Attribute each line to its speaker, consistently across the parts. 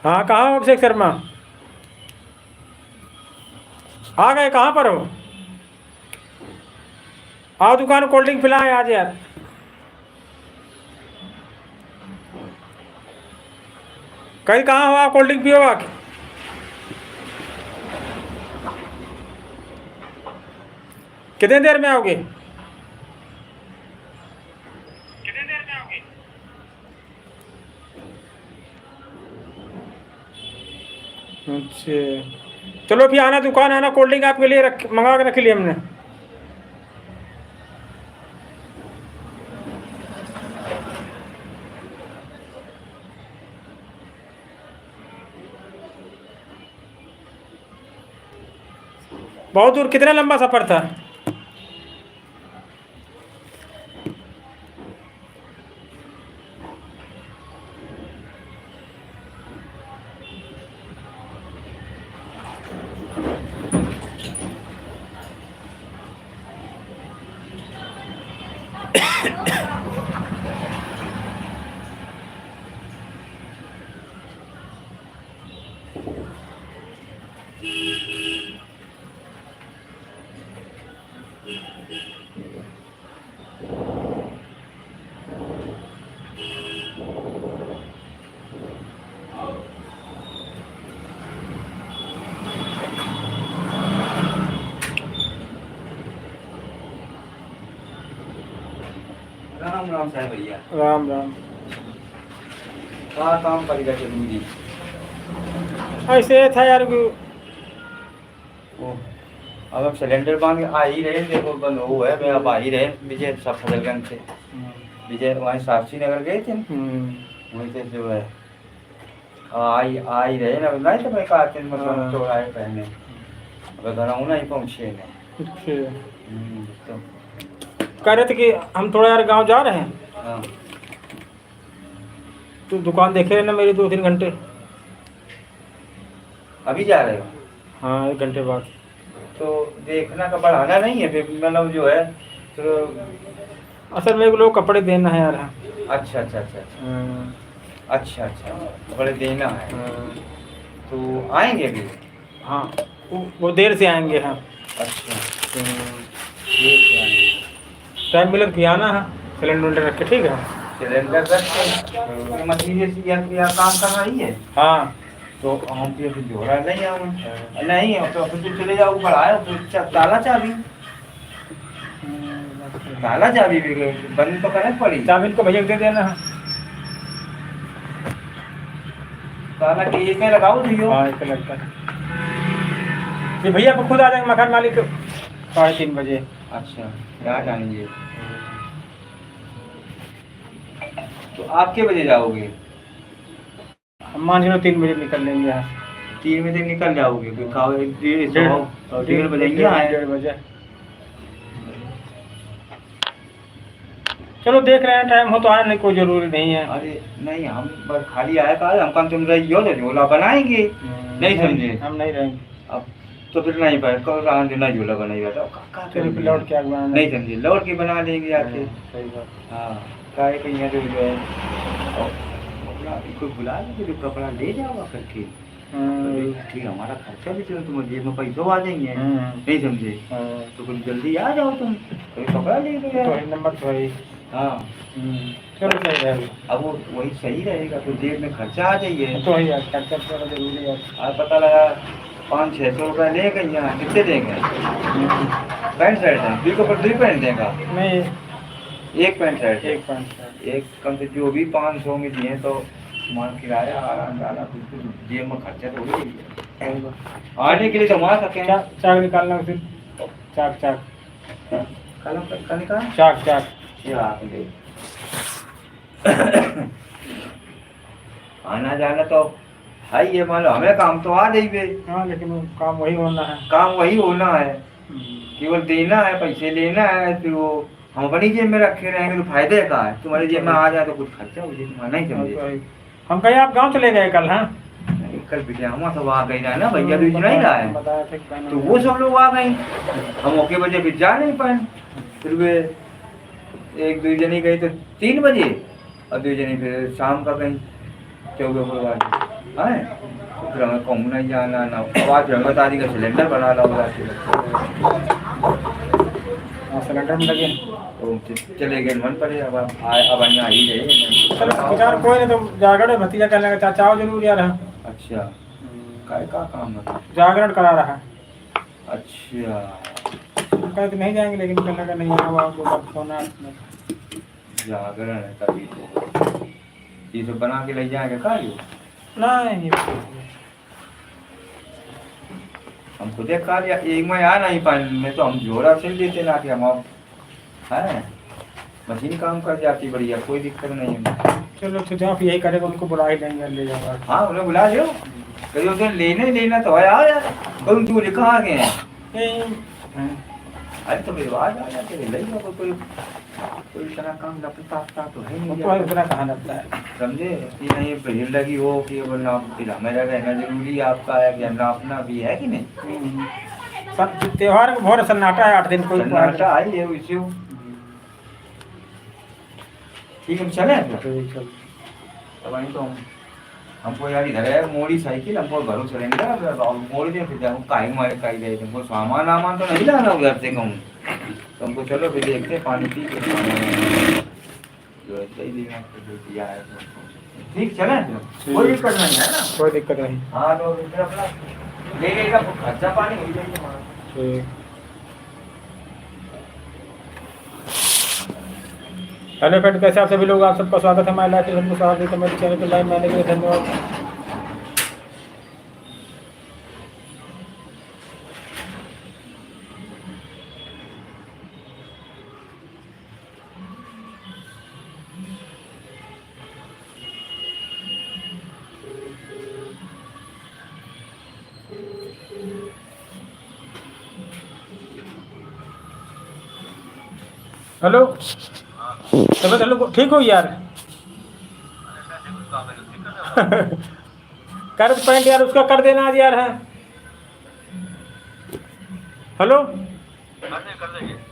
Speaker 1: हाँ, कहाँ हो अभिषेक शर्मा? आ गए? कहाँ पर हो? आओ दुकान, कोल्ड ड्रिंक पिलाएं आज यार। कहीं कहाँ हो आप? कोल्ड ड्रिंक पियो आके। कितने देर में आओगे? अच्छा, चलो फिर आना, दुकान आना, कोल्ड ड्रिंक आपके लिए रख मंगा के रख लिया हमने। बहुत दूर? कितना लंबा सफ़र था?
Speaker 2: राम राम साहब भैया।
Speaker 1: राम राम।
Speaker 2: कहाँ काम पड़ेगा जरूरी?
Speaker 1: ऐसे था यार
Speaker 2: ओ, अब हम सिलेंडर बांध के आ ही रहे, देखो बंद वो है, मैं अब आ ही रहे विजय सब फजलगंज से। विजय वहीं साक्षी नगर गए थे, वहीं से जो है आ ही रहे ना, नहीं तो मैं कहा मतलब चौराहे पहने अब घर आऊँ नहीं पहुँचे नहीं।
Speaker 1: अच्छा,
Speaker 2: तो
Speaker 1: कह रहे थे कि हम थोड़ा यार गांव जा रहे हैं,
Speaker 2: हाँ,
Speaker 1: तो दुकान देखे रहना मेरी 2-3 घंटे।
Speaker 2: अभी जा रहे हो?
Speaker 1: हाँ, 1 घंटे बाद।
Speaker 2: तो देखना का बढ़ाना नहीं है फिर, मतलब जो है तो।
Speaker 1: असल मेरे को लोग कपड़े देना है यार।
Speaker 2: अच्छा अच्छा अच्छा अच्छा अच्छा अच्छा, बड़े देना है तो आएंगे अभी?
Speaker 1: हाँ, वो देर से आएंगे। हाँ,
Speaker 2: अच्छा, ठीक है आएंगे।
Speaker 1: टाइम मिले तो आना है, सिलेंडर उलेंडर रख के। ठीक है,
Speaker 2: सिलेंडर रख के मशीन जैसी या काम कर रही है।
Speaker 1: हाँ।
Speaker 2: तो हम फिर जोड़ा नहीं आऊँ नहीं तो फिर तुम चले जाओ, बढ़ाए तो ताला चाबी, ताला चाबी भी बंद तो करना पड़ी।
Speaker 1: चाबी को भैया को दे देना है।
Speaker 2: ताला के एक में लगाओ दियो।
Speaker 1: हाँ, एक लगता है ये भैया को खुद आ जाएंगे मकान मालिक 3:30 बजे।
Speaker 2: अच्छा, यहाँ जाएंगे तो आप के बजे जाओगे?
Speaker 1: हम मान लो 3 बजे निकल लेंगे यहाँ।
Speaker 2: 3 बजे निकल जाओगे? फिर खाओ 1:30 बजे आए।
Speaker 1: 1:30 बजे। चलो देख रहे हैं, टाइम हो तो आने, नहीं कोई जरूरी नहीं है।
Speaker 2: अरे नहीं, हम बस खाली आया था, हम कम तुम रही हो तो झोला बनाएंगे, नहीं समझे?
Speaker 1: हम नहीं रहेंगे
Speaker 2: अब तो फिर नहीं पाए, कल रात ना झोला बनाएगा तो
Speaker 1: फिर लौट के आगे बनाना।
Speaker 2: नहीं समझे, लौट के बना लेंगे आके।
Speaker 1: सही बात।
Speaker 2: हाँ, काहे कहीं है जो है कोई बुला लेंगे तो कपड़ा ले जाओ करके। ठीक, हमारा खर्चा भी चलो, तुम जेब में पैसे आ जाएंगे, नहीं समझे? तो कुछ जल्दी आ जाओ तुम, तो कपड़ा ले लो यार।
Speaker 1: नंबर तो है।
Speaker 2: हाँ,
Speaker 1: चलो सही रहेगा।
Speaker 2: अब वो वही सही रहेगा, तो जेब में खर्चा आ जाइए।
Speaker 1: तो ही खर्चा तो जरूरी है।
Speaker 2: आज पता लगा 500-600 रुपये ले गए, यहाँ कितने देंगे? पैंट शर्ट है, बिल्कुल पर 2 पैंट देगा
Speaker 1: नहीं,
Speaker 2: एक पैंट शर्ट,
Speaker 1: एक पैंट
Speaker 2: एक कम से जो भी 500 में दिए तो मान किराया आराम डाला, बिल्कुल जेब में खर्चा तो हो ही आने के लिए तो वहाँ सकें।
Speaker 1: चाक निकालना फिर, चाक
Speaker 2: कल निकाल
Speaker 1: चाक
Speaker 2: आना जाना तो है, ये मान लो हमें काम तो आ जाइए।
Speaker 1: हाँ, लेकिन वो काम वही होना है।
Speaker 2: काम वही होना है, केवल देना है, पैसे लेना है, फिर वो हम अपनी जेब में रखे रहेंगे तो फायदे का है? तुम्हारी जेब में आ जाए तो कुछ खर्चा हो जाए, तुम्हारा नहीं समझे?
Speaker 1: हम कहीं आप गांव चले गए कल? हाँ,
Speaker 2: कल बिटिया हम सब आ गई ना, भैया भी नहीं रहा है, तो वो सब लोग आ गए, हम ओके बजे फिर जा नहीं पाए। फिर वे 1-2 जने गई तो 3 बजे, और 2 जने फिर शाम का गई चौके पर वाली है। तो फिर हमें कहूँ नहीं जाना ना, अब आज हमें बता दी का सिलेंडर बना ला होगा।
Speaker 1: सिलेंडर में लगे
Speaker 2: तो चले गए मन पड़े, अब यहाँ आ ही गए।
Speaker 1: चलो यार कोई नहीं, तो जागरण में भतीजा कहने लगा चाचा आओ जरूर यार।
Speaker 2: अच्छा, काय का काम है?
Speaker 1: जागरण करा रहा है।
Speaker 2: अच्छा,
Speaker 1: कहते नहीं जाएंगे, लेकिन कहने लगा नहीं आओ आप दो फोन आ।
Speaker 2: जागरण है तभी तो ये सब बना के ले जाएंगे कार्य।
Speaker 1: नहीं
Speaker 2: हम खुद कार्य एक में आ नहीं पाए में, तो हम जोड़ा सिल देते ना कि हम अब है मशीन काम कर जाती बढ़िया, कोई दिक्कत नहीं है।
Speaker 1: चलो तो जहाँ यही करेगा उनको बुला ही लेंगे, ले जाओ।
Speaker 2: हाँ उन्हें बुला लो, कहीं उसे लेना तो है यार, कल तू लिखा आ गए हैं। अरे तो रिवाज आ जाते ले लो, कोई इतना काम लगता तो है नहीं,
Speaker 1: तो इतना कहाँ लगता है
Speaker 2: समझे कि नहीं भीड़ लगी हो कि मेरा रहना जरूरी आपका है कि हमने अपना भी है कि नहीं।
Speaker 1: सब त्योहार में बहुत सन्नाटा है, 8 दिन कोई
Speaker 2: सन्नाटा आई है इसे। ठीक है चले तो वहीं तो हमको यार इधर है मोड़ी साइकिल, हमको घरों चलेंगे मोड़ी दे फिर काई दे तुमको सामान आमान तो नहीं लाना उधर से कहूँ, तो हमको चलो फिर देखते पानी पी के सही देना दिया है। ठीक चले, कोई दिक्कत नहीं है ना,
Speaker 1: कोई दिक्कत नहीं।
Speaker 2: हाँ तो फिर अपना ले लेगा खर्चा पानी हो जाएगी हमारा।
Speaker 1: ठीक। हेलो फ्रेंड, कैसे आप सभी लोग, आप सबका स्वागत है हमारे लाइफ सबको स्वागत है मेरे चैनल पर लाइव में आने के लिए धन्यवाद। हेलो तबियत हेलो ठीक हो यार? कर पैंट यार उसका कर देना आज यार है। हेलो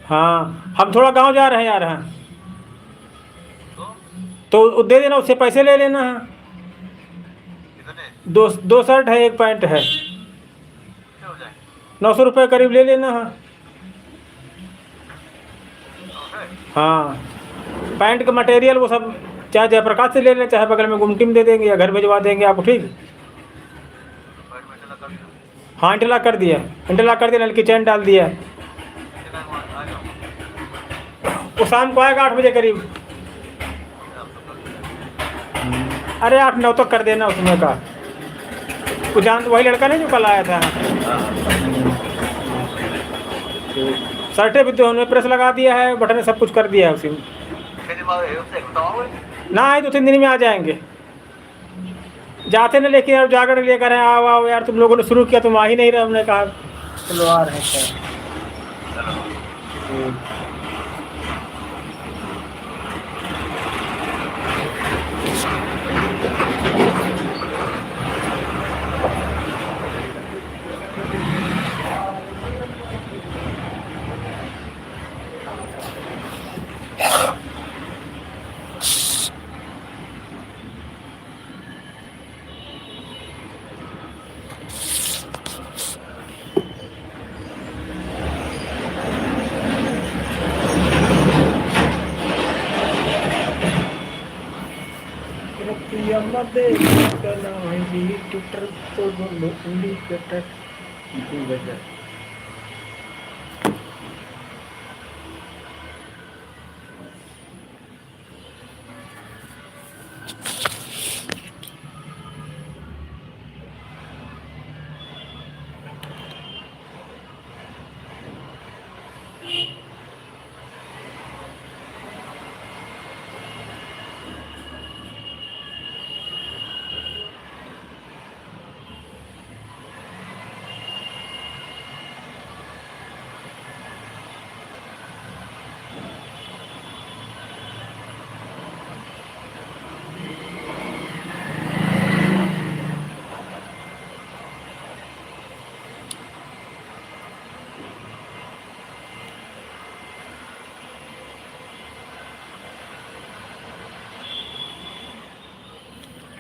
Speaker 1: हाँ हम थोड़ा गांव जा रहे हैं यार हैं, तो दे देना, उससे पैसे ले लेना है। दो शर्ट है, एक पैंट है, 900 रुपये करीब ले लेना है। हाँ पैंट का मटेरियल वो सब चाहे जयप्रकाश से ले लें, चाहे बगल में गुमटी में दे देंगे या घर भिजवा देंगे आपको। ठीक, हाँ इंटरलॉक कर दिया, नल की चैन डाल दिया। वो शाम को आएगा 8 बजे करीब। अरे 8-9 तक कर देना उसमें का। वो जान वही लड़का नहीं जो कल आया था। शर्टें भी तो उन्होंने प्रेस लगा दिया है, बटन सब कुछ कर दिया है उसी में। ना आए 2-3 दिन में आ जाएंगे। जाते ना लेके यार, जाकर लेकर आए, आओ आओ यार, तुम लोगों ने शुरू किया तुम आ ही नहीं रहे। हमने कहा चलो आ रहे हैं।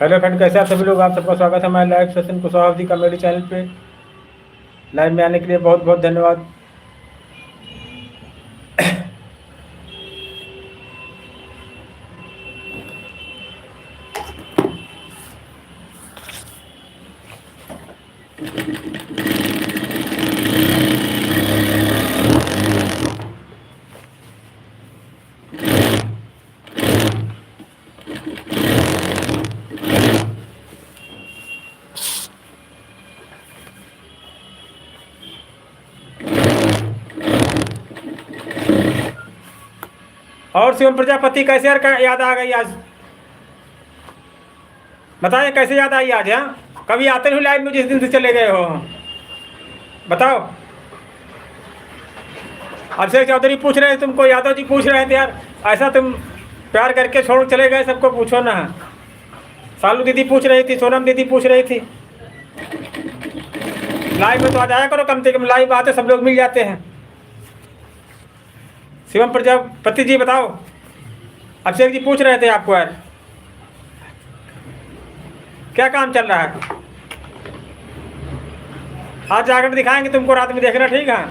Speaker 1: हेलो फ्रेंड, कैसे आप सभी लोग? आप सबका स्वागत है हमारे live session Kushwaha ji comedy channel पे। लाइव में आने के लिए बहुत बहुत धन्यवाद। और शिवम प्रजापति, कैसे याद आ गई आज? बताइए कैसे याद आई आज? हाँ, कभी आते नहीं लाइव में जिस दिन से चले गए हो? बताओ। अभिषेक चौधरी पूछ रहे थे तुमको, यादव जी पूछ रहे थे यार, ऐसा तुम प्यार करके छोड़ चले गए, सबको पूछो ना। सालू दीदी पूछ रही थी, सोनम दीदी पूछ रही थी। लाइव में तो आ जाया करो, कम से कम लाइव आते सब लोग मिल जाते हैं। शिवम प्रजापति जी बताओ, अभिषेक जी पूछ रहे थे आपको यार, क्या काम चल रहा है? आज जाकर दिखाएंगे तुमको, रात में देखना, ठीक है?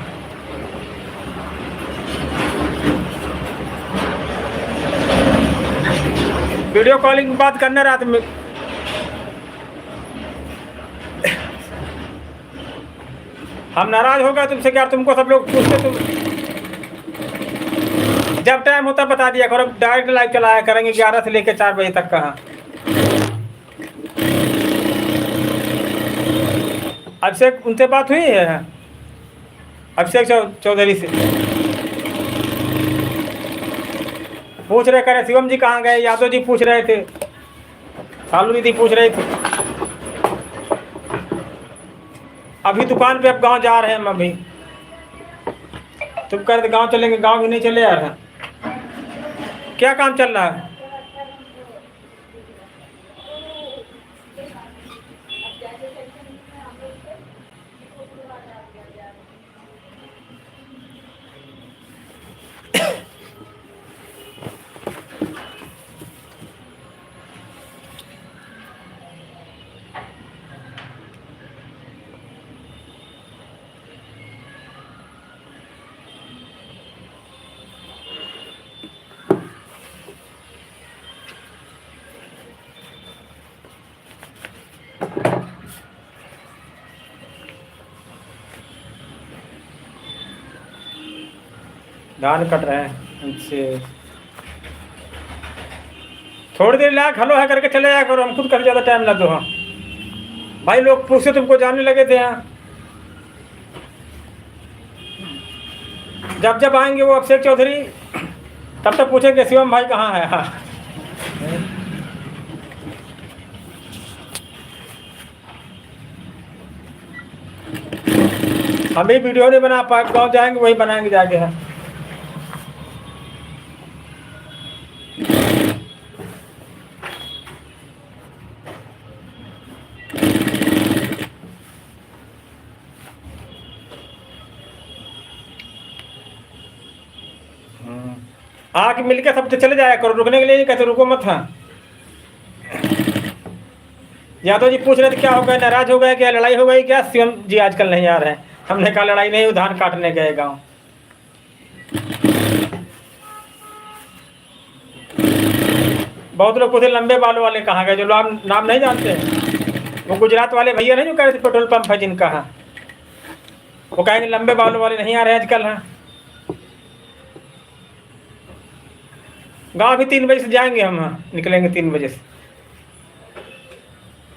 Speaker 1: वीडियो कॉलिंग में बात करना रात में। हम नाराज हो गए तुमसे क्या? तुमको सब लोग पूछते, तुम जब टाइम होता बता दिया करो। डायरेक्ट लाइव चलाया करेंगे 11 से लेकर 4 बजे तक। कहाँ अभिषेक, उनसे बात हुई है? अभिषेक चौधरी से पूछ रहे, करे शिवम जी कहाँ गए? यादव जी पूछ रहे थे, सालू दीदी पूछ रही थी। अभी दुकान पे, अब गांव जा रहे हैं हम। अभी तुम कह रहे गांव चलेंगे, गांव भी नहीं चले यार। क्या काम चल रहा है? धान कट रहे हैं उनसे। थोड़ी देर लाख हलो है करके चले जाया करो, हम खुद कर ज़्यादा टाइम लग दो। हाँ भाई, लोग पूछते तुमको जानने लगे थे। यहाँ जब जब आएंगे वो अभिषेक चौधरी, तब तक पूछेंगे शिवम भाई कहाँ है। हाँ हम भी वीडियो नहीं बना पाए, गाँव जाएंगे वही बनाएंगे जाके। हाँ आके मिलके सब चले जाया करो, रुकने के लिए नहीं कहते, रुको मत। हाँ यादव जी पूछ रहे थे क्या हो गया, नाराज हो गए क्या, लड़ाई हो गई क्या? शिवम जी आजकल नहीं आ रहे हैं। हमने कहा लड़ाई नहीं, धान काटने गए गाँव। बहुत लोग पूछे लंबे बालों वाले कहाँ गए, जो लोग नाम नहीं जानते हैं। वो गुजरात वाले भैया नहीं जो कह रहे थे पेट्रोल पंप है जिनका। हाँ वो कहेंगे लंबे बालों वाले नहीं आ रहे आजकल। हाँ गाँव भी 3 बजे से जाएंगे हम। हाँ निकलेंगे 3 बजे से,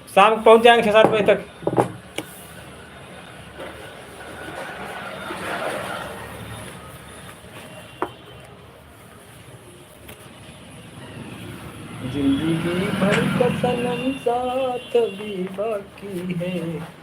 Speaker 1: शाम को पहुँच जाएंगे 6-7 बजे तक। जिंदगी भर का सनम साथ भी बाकी है।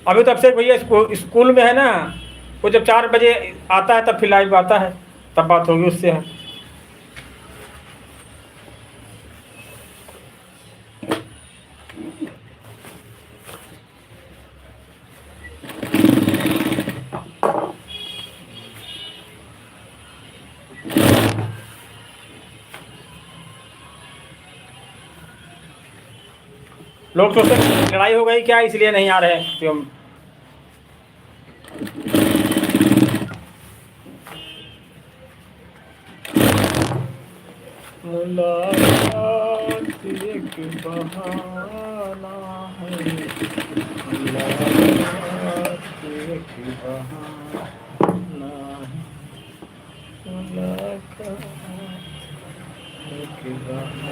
Speaker 1: अभी तो अभिषेक भैया स्कूल में है ना, वो जब 4 बजे आता है तब फिर लाइव आता है, तब बात होगी उससे। है लोग सोचते हैं लड़ाई हो गई क्या इसलिए नहीं आ रहे क्यों। मुलाकात एक बहाना है, मुलाकात एक बहाना है, मुलाकात एक बहाना है।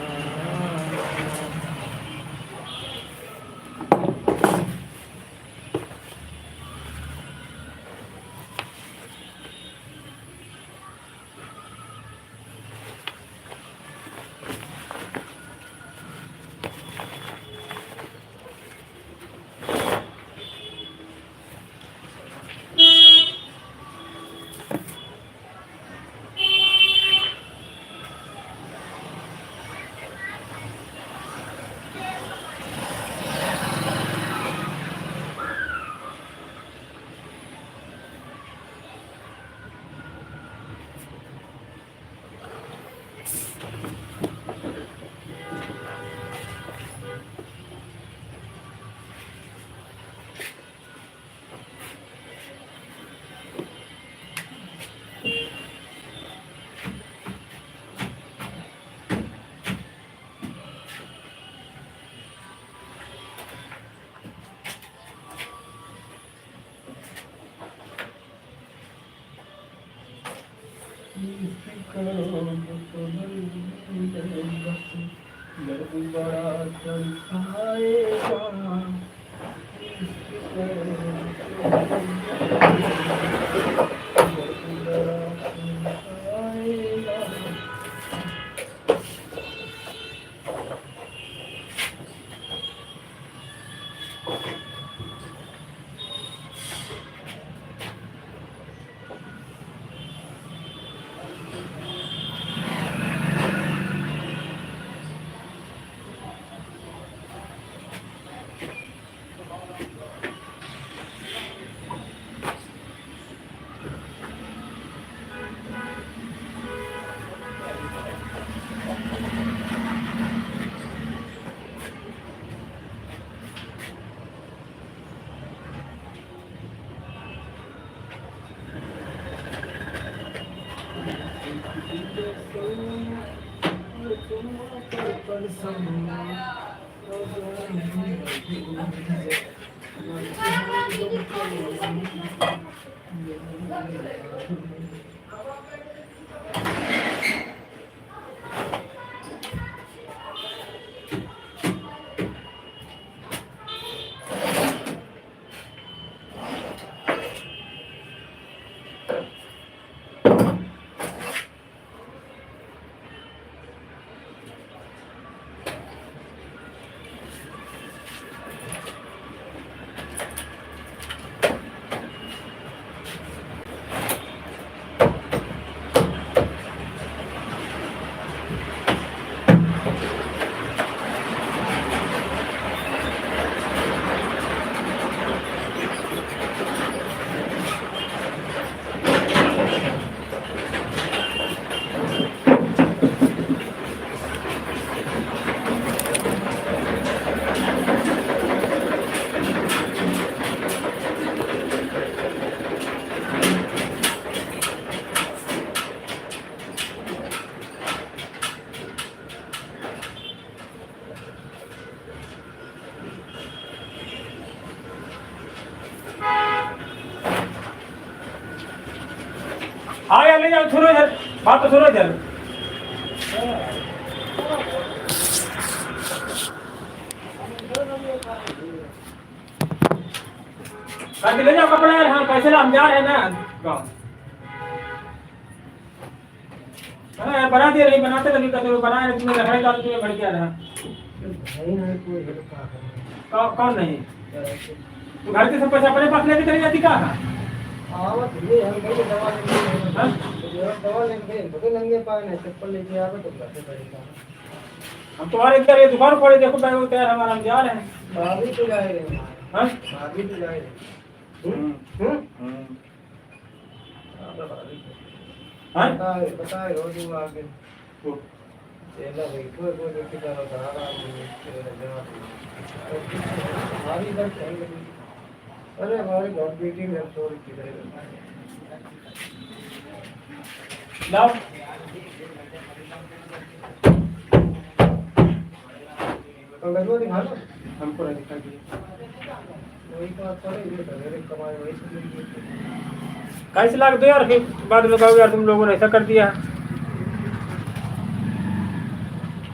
Speaker 1: हाँ यार ले जाओ, सुनो इधर, बात तो सुनो इधर। ले जाओ कपड़ा यार, हाँ कैसे ना हम जा रहे हैं ना गाँव। हाँ बना दिया, नहीं बनाते कभी कभी बनाए तुम्हें लकड़ी डाल तुम्हें भड़ गया रहा। कौन नहीं? तू घर के सब पैसा अपने पास लेके चली जाती कहाँ? हम तुम्हारे घर ये दुकान खोले, देखो बैग होता है हमारा, हम जा रहे हैं। भाभी तो जा रहे हैं। हाँ भाभी तो जा रहे हैं। बताए रोज आगे
Speaker 3: तेला भाई कोई व्यक्ति का सहारा हमारी इधर कहीं नहीं। अरे हमारे घर बेटी में चोरी की करेगा
Speaker 1: लाओ
Speaker 3: तो दिखा लो
Speaker 1: हमको नहीं दिखा दिए
Speaker 3: वही बात है ये सवेरे कमाए वही से
Speaker 1: 22 लाख दो यार, फिर बाद में कहोगे यार तुम लोगों ने ऐसा कर दिया।